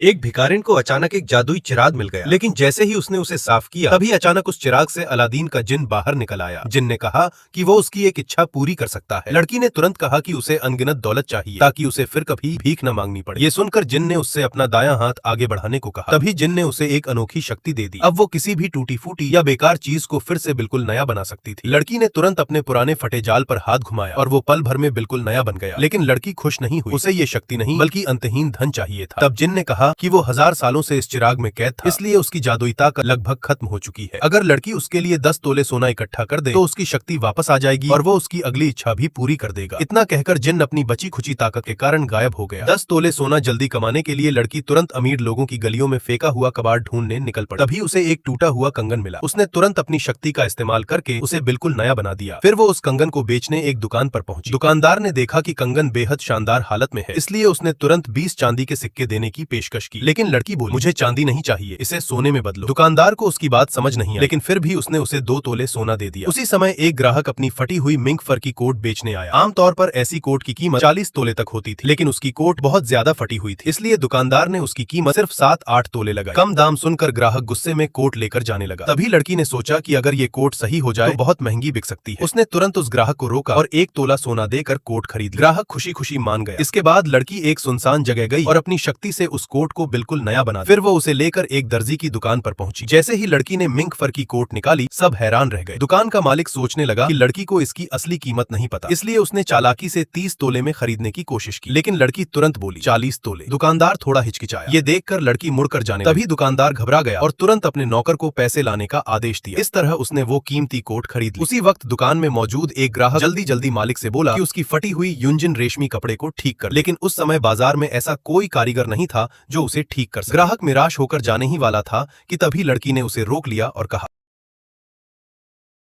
एक भिखारिन को अचानक एक जादुई चिराग मिल गया, लेकिन जैसे ही उसने उसे साफ किया तभी अचानक उस चिराग से अलादीन का जिन बाहर निकल आया। जिन ने कहा कि वो उसकी एक इच्छा पूरी कर सकता है। लड़की ने तुरंत कहा कि उसे अनगिनत दौलत चाहिए ताकि उसे फिर कभी भीख न मांगनी पड़े। ये सुनकर जिन ने उससे अपना दायां हाथ आगे बढ़ाने को कहा। तभी जिन ने उसे एक अनोखी शक्ति दे दी। अब वो किसी भी टूटी फूटी या बेकार चीज को फिर से बिल्कुल नया बना सकती थी। लड़की ने तुरंत अपने पुराने फटे जाल पर हाथ घुमाया और वो पल भर में बिल्कुल नया बन गया। लेकिन लड़की खुश नहीं हुई। उसे ये शक्ति नहीं बल्कि अंतहीन धन चाहिए था। तब जिन ने कहा कि वो 1000 सालों से इस चिराग में कैद था, इसलिए उसकी जादुई ताकत लगभग खत्म हो चुकी है। अगर लड़की उसके लिए 10 तोले सोना इकट्ठा कर दे तो उसकी शक्ति वापस आ जाएगी और वो उसकी अगली इच्छा भी पूरी कर देगा। इतना कहकर जिन अपनी बची खुची ताकत के कारण गायब हो गया। 10 तोले सोना जल्दी कमाने के लिए लड़की तुरंत अमीर लोगों की गलियों में फेंका हुआ कबाड़ ढूंढने निकल पड़ी। तभी उसे एक टूटा हुआ कंगन मिला। उसने तुरंत अपनी शक्ति का इस्तेमाल करके उसे बिल्कुल नया बना दिया। फिर वो उस कंगन को बेचने एक दुकान पर पहुंची। दुकानदार ने देखा कि कंगन बेहद शानदार हालत में है, इसलिए उसने तुरंत 20 चांदी के सिक्के देने की पेशकश की। लेकिन लड़की बोली, मुझे चांदी नहीं चाहिए, इसे सोने में बदलो। दुकानदार को उसकी बात समझ नहीं आई, लेकिन फिर भी उसने उसे 2 तोले सोना दे दिया। उसी समय एक ग्राहक अपनी फटी हुई मिंक फर की कोट बेचने आया। आमतौर पर ऐसी कोट की कीमत 40 तोले तक होती थी, लेकिन उसकी कोट बहुत ज्यादा फटी हुई थी, इसलिए दुकानदार ने उसकी कीमत सिर्फ 7-8 तोले लगाई। कम दाम सुनकर ग्राहक गुस्से में कोट लेकर जाने लगा। तभी लड़की ने सोचा कि अगर ये कोट सही हो जाए तो बहुत महंगी बिक सकती है। उसने तुरंत उस ग्राहक को रोका और 1 तोला सोना देकर कोट खरीद ली। ग्राहक खुशी खुशी मान गया। इसके बाद लड़की एक सुनसान जगह गई और अपनी शक्ति से उस कोट को बिल्कुल नया बना दिया। फिर वो उसे लेकर एक दर्जी की दुकान पर पहुंची। जैसे ही लड़की ने मिंक फर की कोट निकाली, सब हैरान रह गए। दुकान का मालिक सोचने लगा कि लड़की को इसकी असली कीमत नहीं पता, इसलिए उसने चालाकी से 30 तोले में खरीदने की कोशिश की। लेकिन लड़की तुरंत बोली 40 तोले। दुकानदार थोड़ा हिचकिचाया। ये देखकर लड़की मुड़कर जाने लगी। तभी दुकानदार घबरा गया और तुरंत अपने नौकर को पैसे लाने का आदेश दिया। इस तरह उसने वो कीमती कोट खरीद ली। उसी वक्त दुकान में मौजूद एक ग्राहक जल्दी जल्दी मालिक से बोला कि उसकी फटी हुई यूंजिन रेशमी कपड़े को ठीक कर। लेकिन उस समय बाजार में ऐसा कोई कारीगर नहीं था जो उसे ठीक कर सके। ग्राहक निराश होकर जाने ही वाला था कि तभी लड़की ने उसे रोक लिया और कहा,